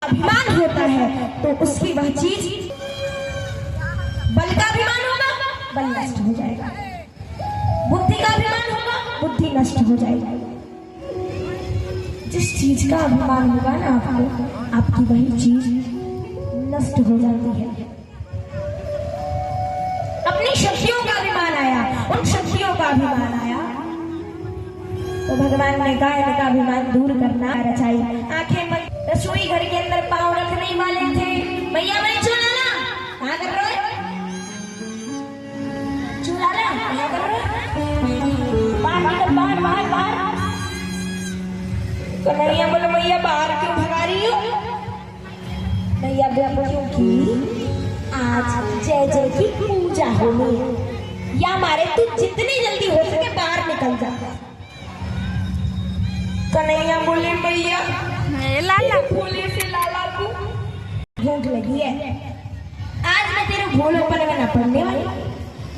अभिमान होता है तो उसकी वह चीज, बल का अभिमान होगा बल नष्ट हो जाएगा, बुद्धि का अभिमान होगा बुद्धि नष्ट हो जाएगी। जिस चीज का अभिमान होगा ना आपको, आपकी वही चीज नष्ट हो जाती है। अपनी शक्तियों का अभिमान आया, उन शक्तियों का अभिमान आया तो भगवान ने कहा इनका अभिमान दूर करना रचाई। आंखें बंद, रसोई घर के अंदर पांव रखने वाले थे। भैया भाई चूल्हा ला, कहाँ कर रहे हो? चूल्हा ला, कहाँ कर रहे हो? बाहर बाहर बाहर। कन्हैया बोले भैया बाहर क्यों भगा रही हो? भैया बोले क्योंकि आज जय जय की पूजा होनी है, या मारे तू जितनी जल्दी हो सके बाहर निकल जा। कन्हैया बोले भैया लाला भोले से लाला को भूख लगी है, आज मैं तेरे भोलेपन में न पड़ने वाली,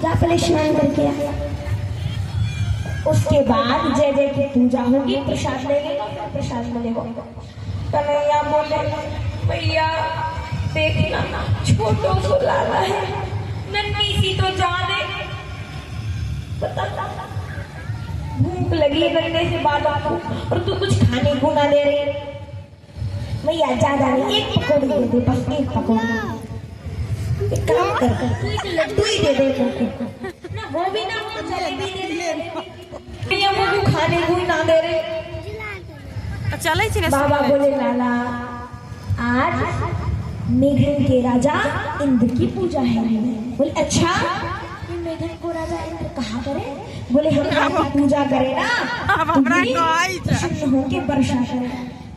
जा पहले स्नान करके आ। उसके बाद जय जय की पूजा होगी, प्रसाद ले लेगा, प्रसाद मिलेगा। कन्हैया बोले भैया देखना छोटो सो लाला है, नन्ही सी तो जान है, बता भूख लगी नन्हे से बाबा को और तू कुछ खाने को ना दे रही। भैया ज्यादा नहीं, एक पकौड़ी दे दे, बस एक पकौड़ी। एक काम कर लड्डू ही दे दे ना, वो भी ना, वो जलेबी दे दे। भैया वो खाने को ना दे रहे। बाबा बोले लाला आज मेघन के राजा इंद्र की पूजा है। बोले अच्छा, मेघन को राजा इंद्र कहाँ करे? बोले हम आपकी पूजा करें ना, प्रसन्न होके वर्षा करे,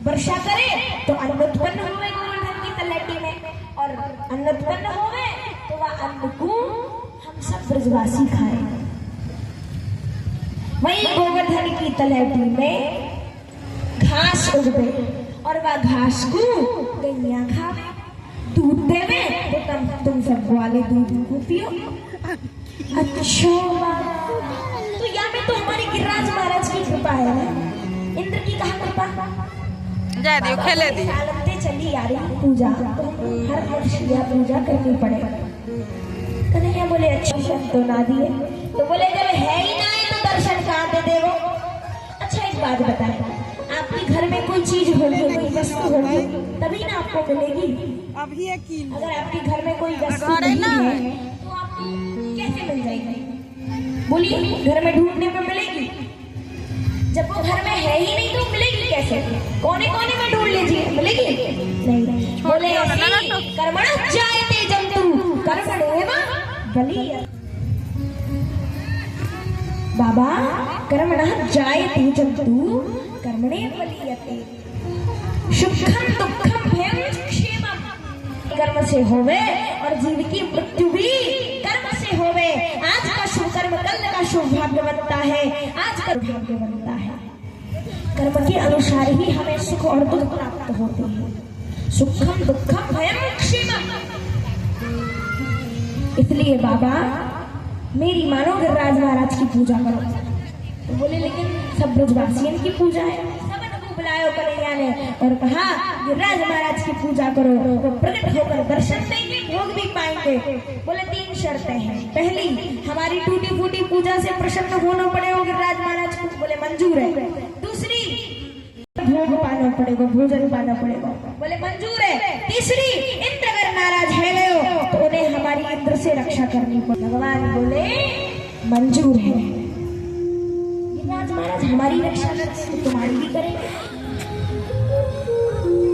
वर्षा करे तो अन्न उत्पन्न होवे गोवर्धन की तलहटी में, और अन्न उत्पन्न होवे तो वह अन्न को हम सब ब्रजवासी खाए। वही गोवर्धन की तलहटी में घास उगवे और वह घास को गैया खावे, दूध देवे तो तुम सब वाले दूध को पियो। अच्छा तो यहाँ पे तो हमारी गिरिराज महाराज की कृपा है ना, इंद्र की कहाँ कृपा? जय खेले दी चली आ रही पूजा, तो हर वर्ष यह पूजा करनी पड़ेगा। कन्हैया बोले अच्छा तो ना दिए, तो बोले जब है ही ना है तो दर्शन कहाँ दे देगो? अच्छा एक बात बताए, आपके घर में कोई चीज होगी, कोई वस्तु होगी तभी ना आपको मिलेगी। अगर आपके घर में कोई वस्तु नहीं है तो आपको कैसे मिल जाएगी? बोलिए, घर में ढूंढने में मिलेगी? जब वो घर में है ही नहीं तो मिलेगी कैसे? कोने कोने में ढूंढ लीजिए, मिलेगी नहीं। बोले कर्मणा जायते जंतु कर्मणेव बलीयते। बाबा कर्मणा जायते जंतु कर्मणेव बलीयते, सुखम दुखम भयम क्षेमम कर्म से होवे और जीव की मृत्यु भी कर्म से होवे। आज का शुभ कर्म कल का शुभ भाग्य बनता है, आज का भाग्य बनता है। कर्म के अनुसार ही हमें सुख और दुख प्राप्त होते हैं, सुखम दुखम भयम क्षेमम। इसलिए बाबा मेरी मानो गिरिराज महाराज की पूजा करो। तो बोले लेकिन सब ब्रजवासियों की पूजा है, सबको बुलाया कन्हैया ने और कहा गिरिराज महाराज की पूजा करो, वो प्रकट होकर दर्शन देंगे, भोग भी पाएंगे। बोले 3 शर्तें हैं। पहली, हमारी टूटी फूटी पूजा से प्रसन्न होना पड़ेगा गिरिराज महाराज को। बोले मंजूर है। दूसरी, भोग पाना पड़ेगा, भोजन पाना पड़ेगा। बोले मंजूर है। तीसरी, इंद्र अगर नाराज है गए तो उन्हें हमारी इंद्र से रक्षा करनी पड़ेगी। भगवान बोले मंजूर है। गिरिराज महाराज हमारी रक्षा करते तो तुम्हारी भी करेंगे,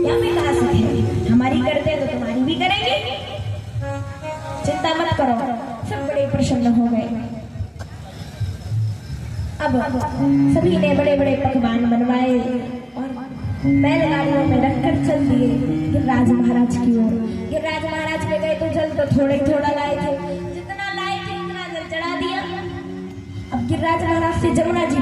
या मैं कहा सकते हमारी करते तो तुम्हारी भी करेंगे, चिंता मत करो। सब बड़े प्रसन्न हो गए। अब सभी ने बड़े बड़े पकवान बनवाए और बैलगाड़ियों में रखकर चल दिए गिरिराज महाराज की ओर। गिरिराज महाराज पे गए तो जल तो थोड़े थोड़ा लाए थे, जितना लाए थे उतना जल चढ़ा दिया। अब गिरिराज महाराज से जमुना जी